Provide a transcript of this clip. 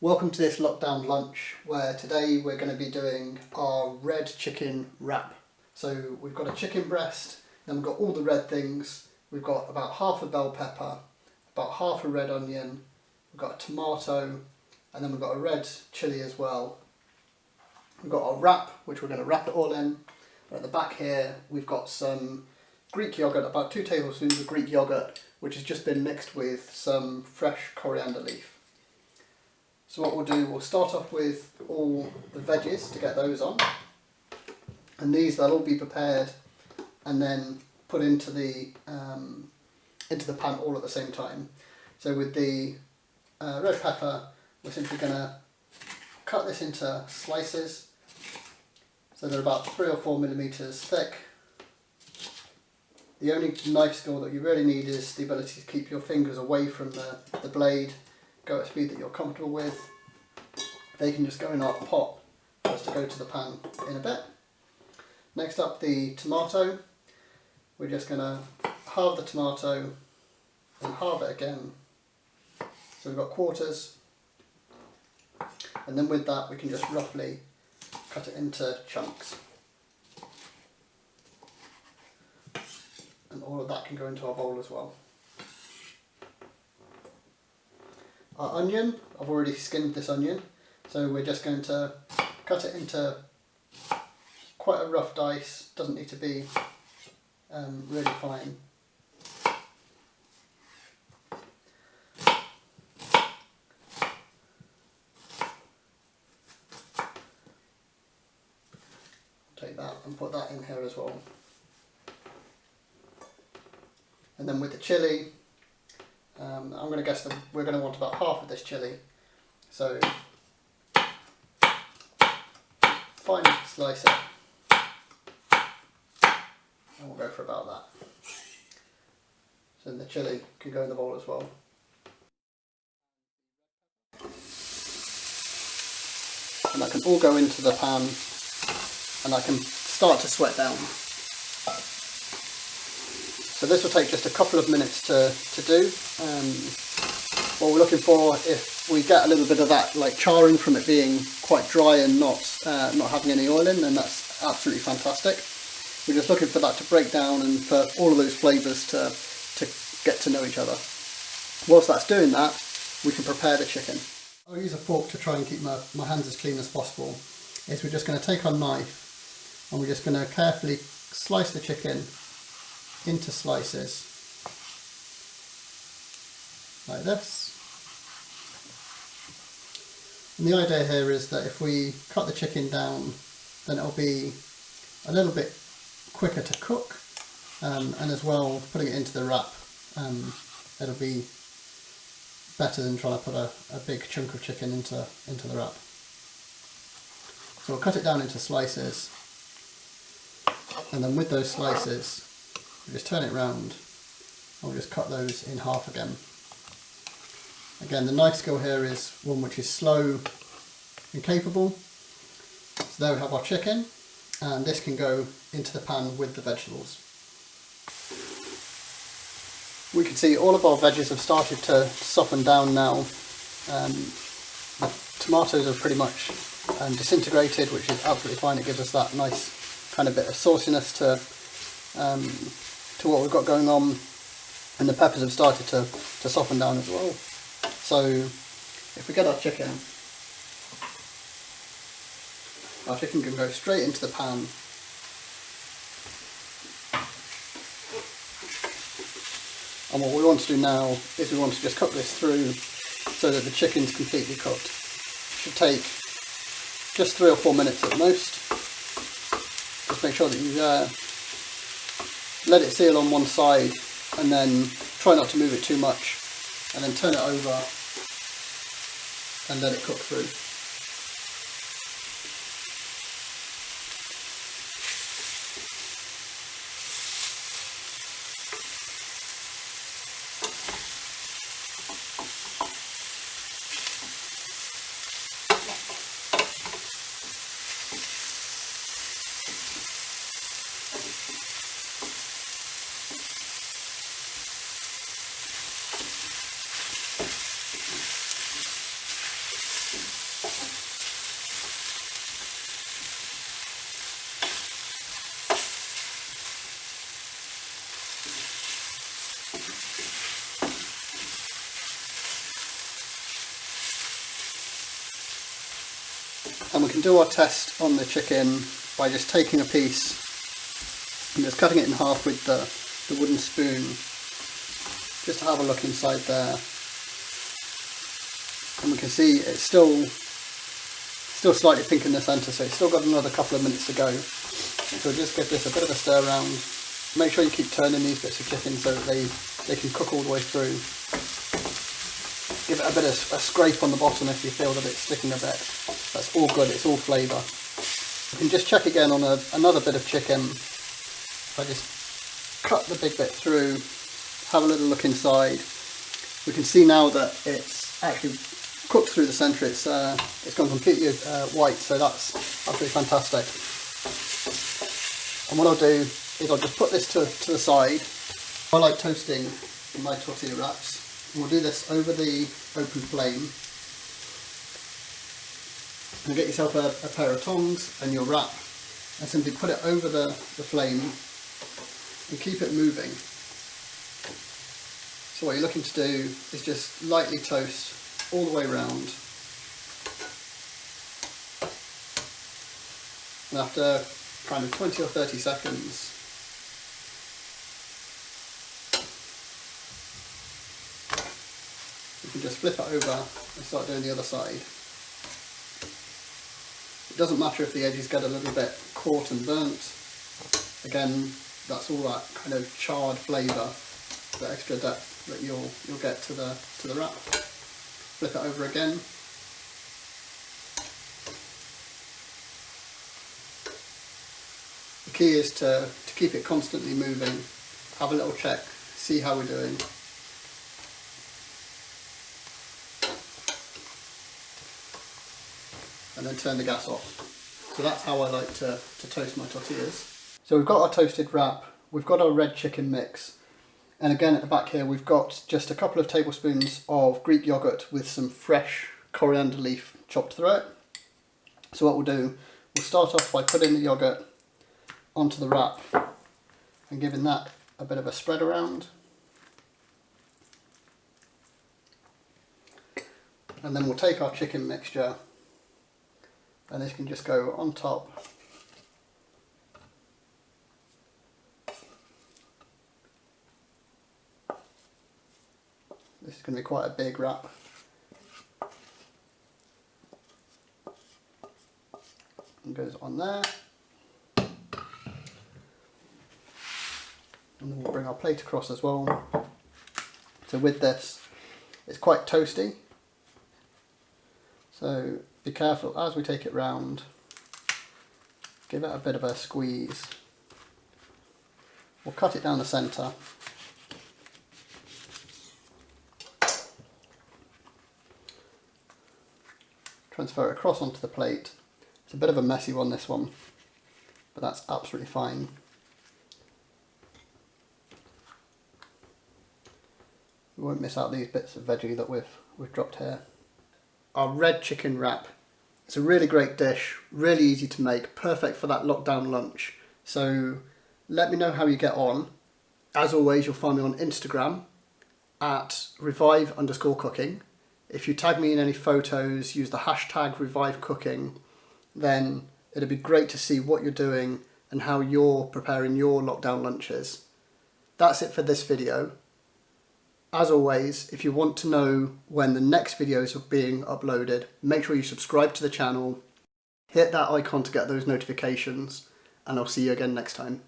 Welcome to this lockdown lunch where today we're going to be doing our red chicken wrap. So we've got a chicken breast, then we've got all the red things, we've got about half a bell pepper, about half a red onion, we've got a tomato, and then we've got a red chilli as well. We've got our wrap, which we're going to wrap it all in. At the back here we've got some Greek yogurt, about 2 tablespoons of Greek yogurt, which has just been mixed with some fresh coriander leaf. So what we'll do, we'll start off with all the veggies to get those on, and these they'll all be prepared and then put into the pan all at the same time. So with the red pepper, we're simply going to cut this into slices, so they're about 3 or 4 millimeters thick. The only knife skill that you really need is the ability to keep your fingers away from the blade. Go at a speed that you're comfortable with. They can just go in our pot for us to go to the pan in a bit. Next up, the tomato. We're just going to halve the tomato and halve it again. So we've got quarters. And then with that we can just roughly cut it into chunks. And all of that can go into our bowl as well. Our onion, I've already skinned this onion, so we're just going to cut it into quite a rough dice. Doesn't need to be really fine. Take that and put that in here as well. And then with the chilli, I'm going to guess that we're going to want about half of this chilli, so finely slice it, and we'll go for about that. So then the chilli can go in the bowl as well. And that can all go into the pan, and that can start to sweat down. So this will take just a couple of minutes to do. What we're looking for, if we get a little bit of that like charring from it being quite dry and not having any oil in, then that's absolutely fantastic. We're just looking for that to break down and for all of those flavours to get to know each other. Whilst that's doing that, we can prepare the chicken. I'll use a fork to try and keep my hands as clean as possible. We're just going to take our knife and we're just going to carefully slice the chicken into slices like this. And the idea here is that if we cut the chicken down, then it'll be a little bit quicker to cook, and as well putting it into the wrap, it'll be better than trying to put a big chunk of chicken into the wrap. So we'll cut it down into slices, and then with those slices we just turn it round and we'll just cut those in half again. Again, the knife skill here is one which is slow and capable. So there we have our chicken, and this can go into the pan with the vegetables. We can see all of our veggies have started to soften down now. The tomatoes are pretty much disintegrated, which is absolutely fine. It gives us that nice kind of bit of sauciness to what we've got going on, and the peppers have started to soften down as well. So if we get our chicken can go straight into the pan. And what we want to do now is we want to just cook this through so that the chicken's completely cooked. Should take just 3 or 4 minutes at most. Just make sure that you let it seal on one side, and then try not to move it too much, and then turn it over and let it cook through. And we can do our test on the chicken by just taking a piece and just cutting it in half with the wooden spoon, just to have a look inside there. And we can see it's still slightly pink in the centre, so it's still got another couple of minutes to go. So just give this a bit of a stir around. Make sure you keep turning these bits of chicken so that they can cook all the way through. Give it a bit of a scrape on the bottom if you feel that it's sticking a bit. That's all good, it's all flavour. You can just check again on another bit of chicken. If I just cut the big bit through, have a little look inside. We can see now that it's actually cooked through the centre. It's gone completely white, so that's absolutely fantastic. And what I'll do is I'll just put this to the side. I like toasting my tortilla wraps. And we'll do this over the open flame. And get yourself a pair of tongs and your wrap, and simply put it over the flame and keep it moving. So what you're looking to do is just lightly toast all the way around. And after kind of 20 or 30 seconds, you can just flip it over and start doing the other side. It doesn't matter if the edges get a little bit caught and burnt. Again, that's all that kind of charred flavour, the extra depth that you'll get to the wrap. Flip it over again. The key is to keep it constantly moving. Have a little check, see how we're doing. And then turn the gas off. So that's how I like to toast my tortillas. So we've got our toasted wrap, we've got our red chicken mix, and again at the back here we've got just a couple of tablespoons of Greek yogurt with some fresh coriander leaf chopped through it. So what we'll do, we'll start off by putting the yogurt onto the wrap and giving that a bit of a spread around. And then we'll take our chicken mixture, and this can just go on top. This is going to be quite a big wrap. And goes on there. And then we'll bring our plate across as well. So with this, it's quite toasty. So be careful as we take it round. Give it a bit of a squeeze. We'll cut it down the centre. Transfer it across onto the plate. It's a bit of a messy one, this one, but that's absolutely fine. We won't miss out these bits of veggie that we've dropped here. Our red chicken wrap. It's a really great dish, really easy to make, perfect for that lockdown lunch. So let me know how you get on. As always, you'll find me on Instagram at revive_cooking. If you tag me in any photos, use the hashtag #ReviveCooking, then it'd be great to see what you're doing and how you're preparing your lockdown lunches. That's it for this video. As always, if you want to know when the next videos are being uploaded, make sure you subscribe to the channel, hit that icon to get those notifications, and I'll see you again next time.